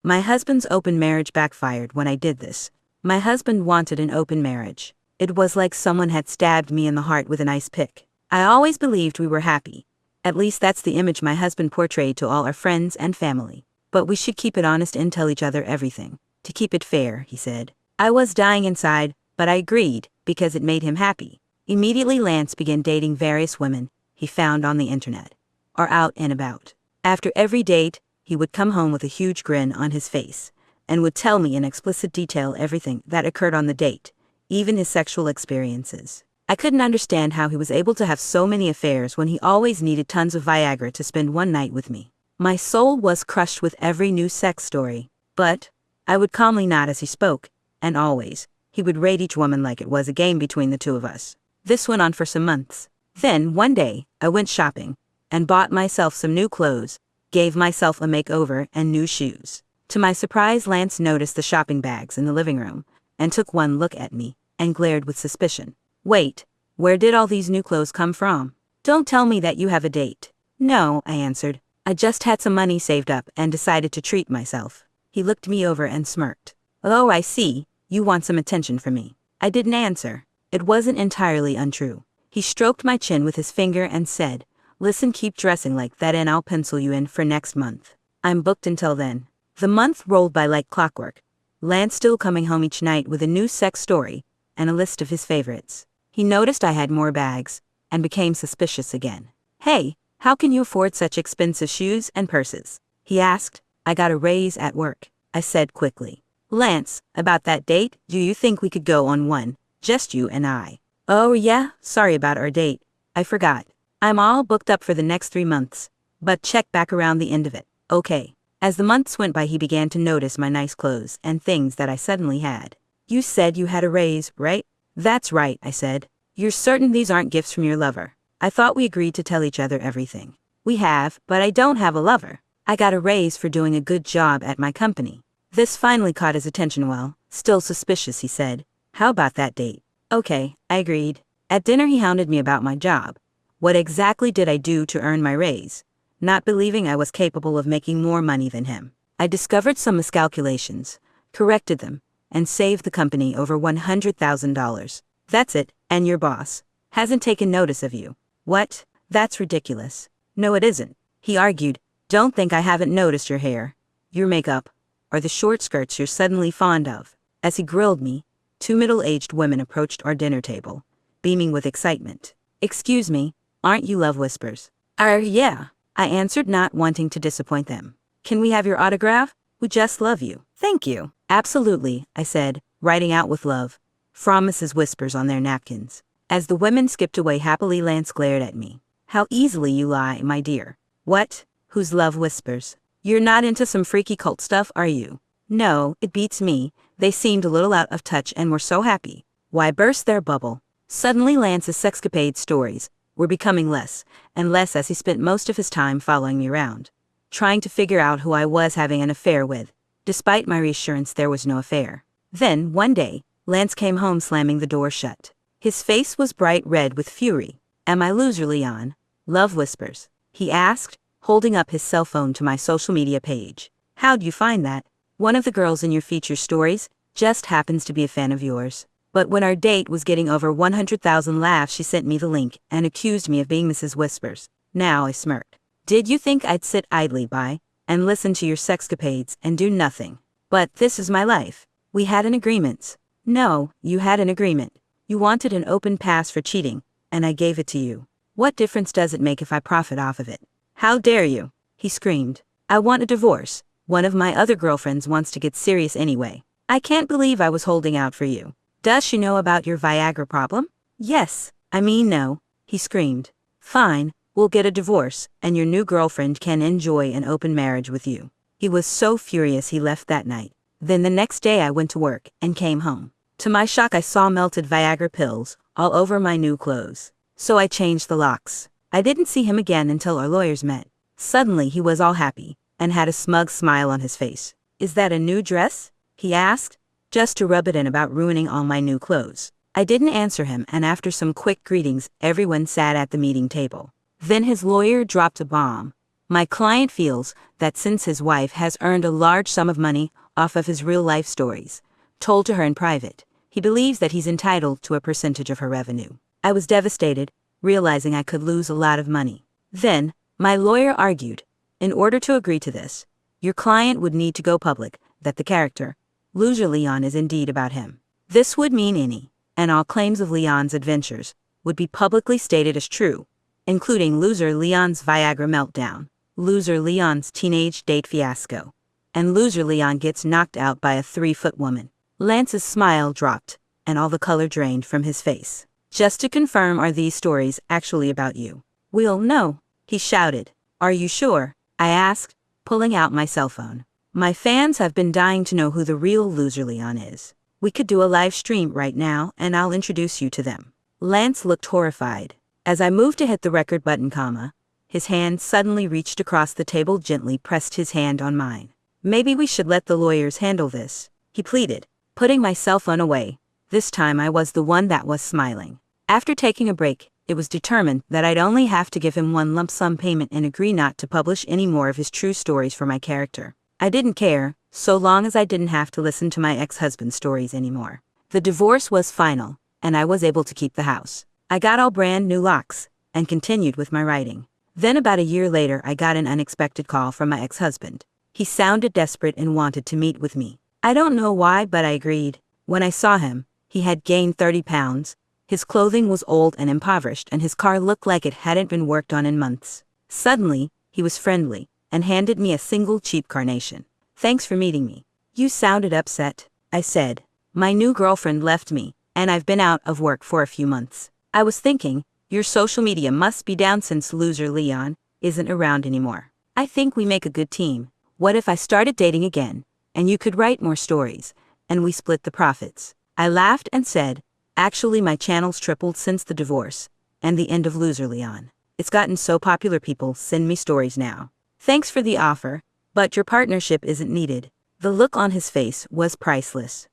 My husband's open marriage backfired when I did this. My husband wanted an open marriage. It was like someone had stabbed me in the heart with an ice pick. I always believed we were happy. At least that's the image my husband portrayed to all our friends and family. But we should keep it honest and tell each other everything. To keep it fair, he said. I was dying inside, but I agreed, because it made him happy. Immediately Lance began dating various women he found on the internet, or out and about. After every date, he would come home with a huge grin on his face, and would tell me in explicit detail everything that occurred on the date, even his sexual experiences. I couldn't understand how he was able to have so many affairs when he always needed tons of Viagra to spend one night with me. My soul was crushed with every new sex story, but I would calmly nod as he spoke, and always, he would rate each woman like it was a game between the two of us. This went on for some months. Then, one day, I went shopping, and bought myself some new clothes, gave myself a makeover and new shoes. To my surprise, Lance noticed the shopping bags in the living room, and took one look at me, and glared with suspicion. Wait, where did all these new clothes come from? Don't tell me that you have a date. No, I answered. I just had some money saved up and decided to treat myself. He looked me over and smirked. Oh, I see, you want some attention from me. I didn't answer. It wasn't entirely untrue. He stroked my chin with his finger and said, listen, keep dressing like that and I'll pencil you in for next month. I'm booked until then. The month rolled by like clockwork. Lance still coming home each night with a new sex story and a list of his favorites. He noticed I had more bags and became suspicious again. Hey, how can you afford such expensive shoes and purses? He asked. I got a raise at work, I said quickly. Lance, about that date, do you think we could go on one, just you and I? Oh yeah, sorry about our date. I forgot. I'm all booked up for the next 3 months. But check back around the end of it. Okay. As the months went by, he began to notice my nice clothes and things that I suddenly had. You said you had a raise, right? That's right, I said. You're certain these aren't gifts from your lover? I thought we agreed to tell each other everything. We have, but I don't have a lover. I got a raise for doing a good job at my company. This finally caught his attention. Well, still suspicious, he said. How about that date? Okay, I agreed. At dinner he hounded me about my job. What exactly did I do to earn my raise? Not believing I was capable of making more money than him. I discovered some miscalculations, corrected them, and saved the company over $100,000. That's it, and your boss hasn't taken notice of you. What? That's ridiculous. No, it isn't, he argued. Don't think I haven't noticed your hair, your makeup, or the short skirts you're suddenly fond of. As he grilled me, 2 middle-aged women approached our dinner table, beaming with excitement. Excuse me, aren't you Love Whispers? Yeah, I answered, not wanting to disappoint them. Can we have your autograph? We just love you. Thank you. Absolutely, I said, writing out with love from Mrs. Whispers on their napkins. As the women skipped away happily, Lance glared at me. How easily you lie, my dear. What? Who's Love Whispers? You're not into some freaky cult stuff, are you? No, it beats me. They seemed a little out of touch and were so happy. Why burst their bubble? Suddenly Lance's sexcapade stories were becoming less and less as he spent most of his time following me around, trying to figure out who I was having an affair with, despite my reassurance there was no affair. Then, one day, Lance came home slamming the door shut. His face was bright red with fury. Am I loserly on Love Whispers? He asked, holding up his cell phone to my social media page. How'd you find that? One of the girls in your feature stories just happens to be a fan of yours. But when our date was getting over 100,000 laughs, she sent me the link and accused me of being Mrs. Whispers. Now I smirked. Did you think I'd sit idly by and listen to your sexcapades and do nothing? But this is my life. We had an agreement. No, you had an agreement. You wanted an open pass for cheating, and I gave it to you. What difference does it make if I profit off of it? How dare you? He screamed. I want a divorce. One of my other girlfriends wants to get serious anyway. I can't believe I was holding out for you. Does she know about your Viagra problem? Yes. I mean no, he screamed. Fine, we'll get a divorce, and your new girlfriend can enjoy an open marriage with you. He was so furious he left that night. Then the next day I went to work and came home. To my shock, I saw melted Viagra pills all over my new clothes. So I changed the locks. I didn't see him again until our lawyers met. Suddenly he was all happy and had a smug smile on his face. Is that a new dress? He asked, just to rub it in about ruining all my new clothes. I didn't answer him, and after some quick greetings, everyone sat at the meeting table. Then his lawyer dropped a bomb. My client feels that since his wife has earned a large sum of money off of his real-life stories, told to her in private, he believes that he's entitled to a percentage of her revenue. I was devastated, realizing I could lose a lot of money. Then, my lawyer argued, in order to agree to this, your client would need to go public that the character, Loser Leon, is indeed about him. This would mean any and all claims of Leon's adventures would be publicly stated as true, including Loser Leon's Viagra meltdown, Loser Leon's teenage date fiasco, and Loser Leon gets knocked out by a 3-foot woman. Lance's smile dropped, and all the color drained from his face. Just to confirm, are these stories actually about you? Will, no, he shouted. Are you sure? I asked, pulling out my cell phone. My fans have been dying to know who the real Loser Leon is. We could do a live stream right now and I'll introduce you to them. Lance looked horrified. As I moved to hit the record button, his hand suddenly reached across the table, gently pressed his hand on mine. Maybe we should let the lawyers handle this, he pleaded, putting my cell phone away. This time I was the one that was smiling. After taking a break, it was determined that I'd only have to give him one lump sum payment and agree not to publish any more of his true stories for my character. I didn't care, so long as I didn't have to listen to my ex-husband's stories anymore. The divorce was final, and I was able to keep the house. I got all brand new locks, and continued with my writing. Then about a year later I got an unexpected call from my ex-husband. He sounded desperate and wanted to meet with me. I don't know why, but I agreed. When I saw him, he had gained 30 pounds, his clothing was old and impoverished, and his car looked like it hadn't been worked on in months. Suddenly, he was friendly, and handed me a single cheap carnation. Thanks for meeting me. You sounded upset, I said. My new girlfriend left me, and I've been out of work for a few months. I was thinking, your social media must be down since Loser Leon isn't around anymore. I think we make a good team. What if I started dating again, and you could write more stories, and we split the profits? I laughed and said, actually my channel's tripled since the divorce, and the end of Loser Leon. It's gotten so popular people send me stories now. Thanks for the offer, but your partnership isn't needed. The look on his face was priceless.